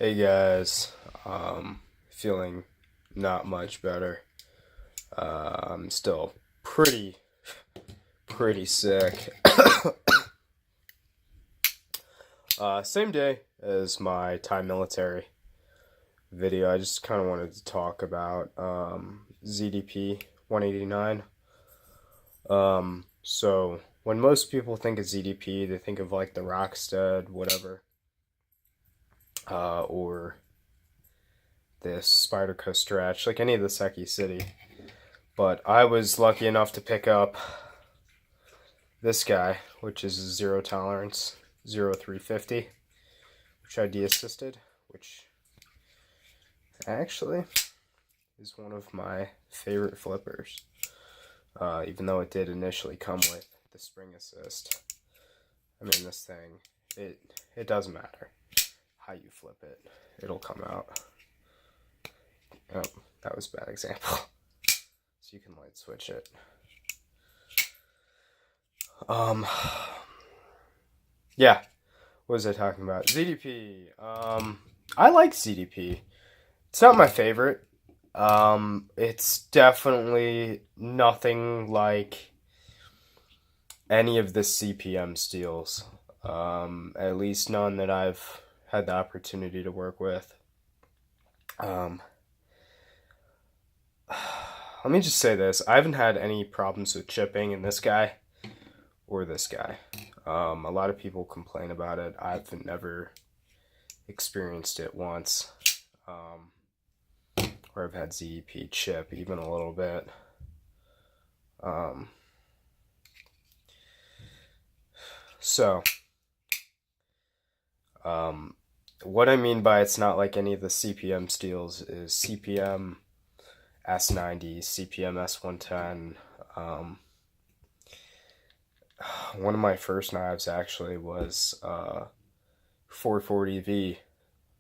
Hey guys, feeling not much better. I'm still pretty sick. Same day as my time military video. I just kind of wanted to talk about zdp-189. So when most people think of ZDP, they think of like the Rockstead, whatever, or this spyderco stretch, like any of the Seki City. But I was lucky enough to pick up this guy, which is a zero tolerance 0350, which I de-assisted, which actually is one of my favorite flippers. Even though it did initially come with the spring assist. I mean, this thing, it doesn't matter how you flip it, it'll come out. Oh, that was a bad example. So you can light switch it. Yeah, what was I talking about? ZDP. I like ZDP. It's not my favorite. It's definitely nothing like any of the CPM steels. At least none that I've had the opportunity to work with. Let me just say this. I haven't had any problems with chipping in this guy or this guy. A lot of people complain about it. I've never experienced it once. Where I've had ZDP chip even a little bit. What I mean by it's not like any of the CPM steels is CPM S90, CPM S110. One of my first knives actually was 440V,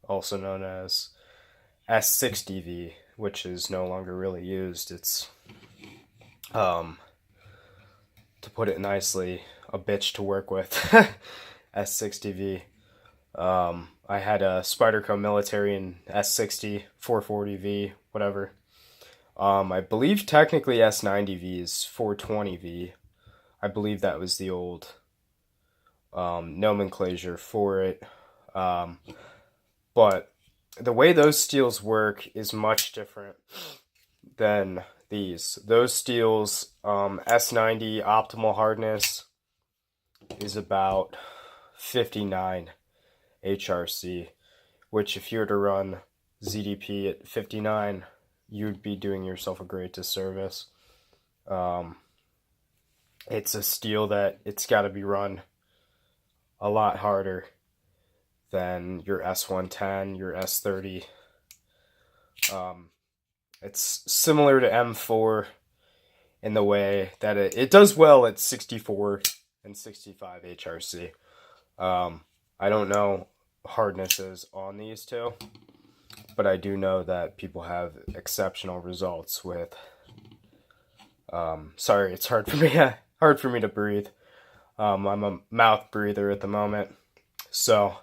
also known as S60V, which is no longer really used. It's, to put it nicely, a bitch to work with. S60V. I had a Spyderco military in S60, 440V, whatever. I believe technically S90V is 420V. I believe that was the old nomenclature for it. But the way those steels work is much different than these. Those steels, S90 optimal hardness is about 59 HRC, which if you were to run ZDP at 59, you'd be doing yourself a great disservice. It's a steel that it's got to be run a lot harder than your S110, your S30. It's similar to M4 in the way that it does well at 64 and 65 HRC. I don't know hardnesses on these two, but I do know that people have exceptional results with. Sorry, it's hard for me to breathe. I'm a mouth breather at the moment, so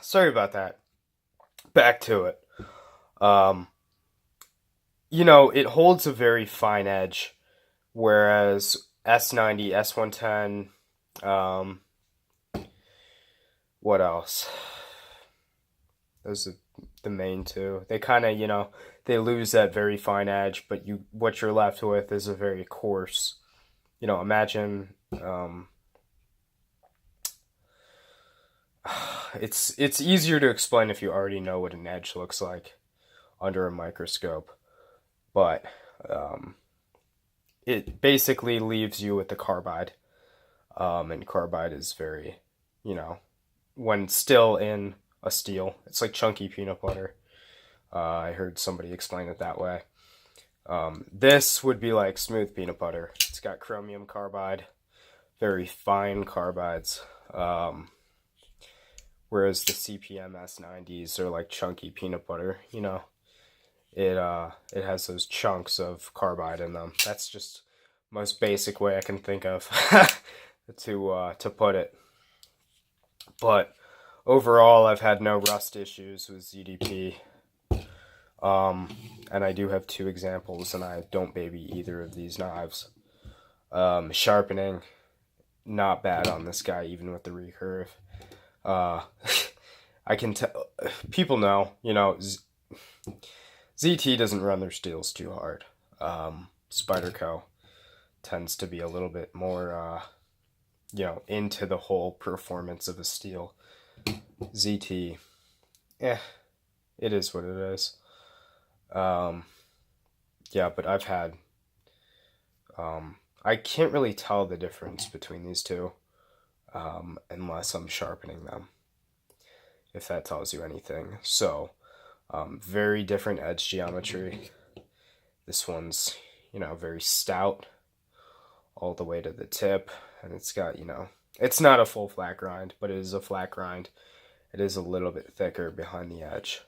sorry about that. Back to it. It holds a very fine edge, whereas S90, S110, what else? Those are the main two. They kind of, they lose that very fine edge, but what you're left with is a very coarse, imagine, it's easier to explain if you already know what an edge looks like under a microscope, but it basically leaves you with the carbide, and carbide is very, when still in a steel, it's like chunky peanut butter. I heard somebody explain it that way. This would be like smooth peanut butter. It's got chromium carbide, very fine carbides. Whereas the CPM S90s are like chunky peanut butter. It has those chunks of carbide in them. That's just the most basic way I can think of to put it. But overall, I've had no rust issues with ZDP. And I do have 2 examples, and I don't baby either of these knives. Sharpening, not bad on this guy, even with the recurve. I can tell, people know, ZT doesn't run their steels too hard. Spyderco tends to be a little bit more, into the whole performance of a steel. ZT, it is what it is. Yeah, but I've had, I can't really tell the difference between these two, unless I'm sharpening them, if that tells you anything. So, very different edge geometry. This one's, very stout all the way to the tip, and it's got, it's not a full flat grind, but it is a flat grind. It is a little bit thicker behind the edge.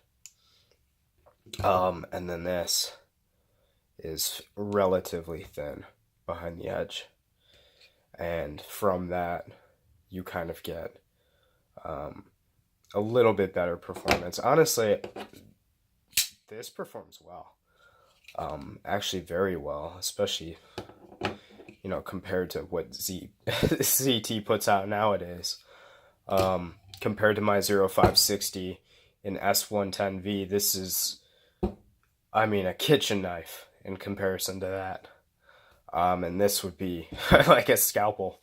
And then this is relatively thin behind the edge. And from that, you kind of get a little bit better performance. Honestly, this performs well. Actually very well, especially, compared to what ZT puts out nowadays. Compared to my 0560 in S110V, this is, a kitchen knife in comparison to that. And this would be like a scalpel.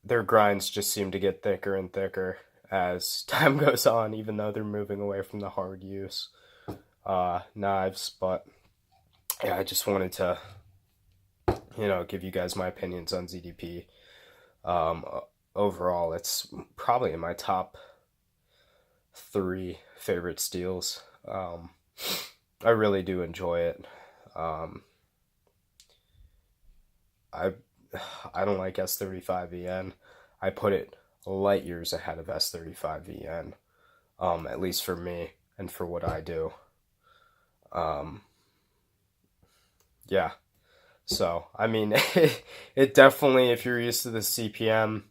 Their grinds just seem to get thicker and thicker as time goes on, even though they're moving away from the hard use knives. But yeah, I just wanted to, give you guys my opinions on ZDP. Overall, it's probably in my top 3 favorite steels. I really do enjoy it. I don't like S35VN. I put it light years ahead of S35VN, at least for me and for what I do. Yeah. So, it definitely, if you're used to the CPM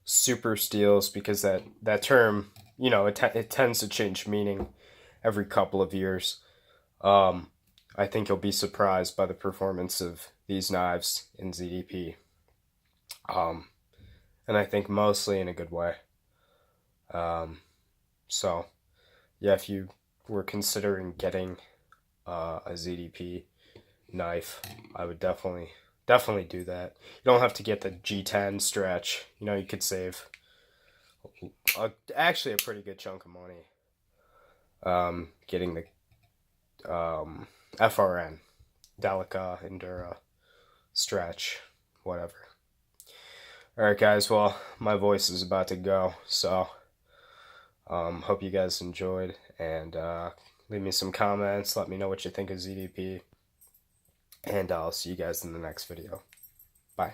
super steels, because that term, it tends to change meaning every couple of years. I think you'll be surprised by the performance of these knives in ZDP. And I think mostly in a good way. So, yeah, if you were considering getting a ZDP knife, I would definitely do that. You don't have to get the G10 stretch. You could save actually a pretty good chunk of money getting the FRN, Delica, Endura, stretch, whatever. Alright guys, well, my voice is about to go, so hope you guys enjoyed, and leave me some comments, let me know what you think of ZDP, and I'll see you guys in the next video. Bye.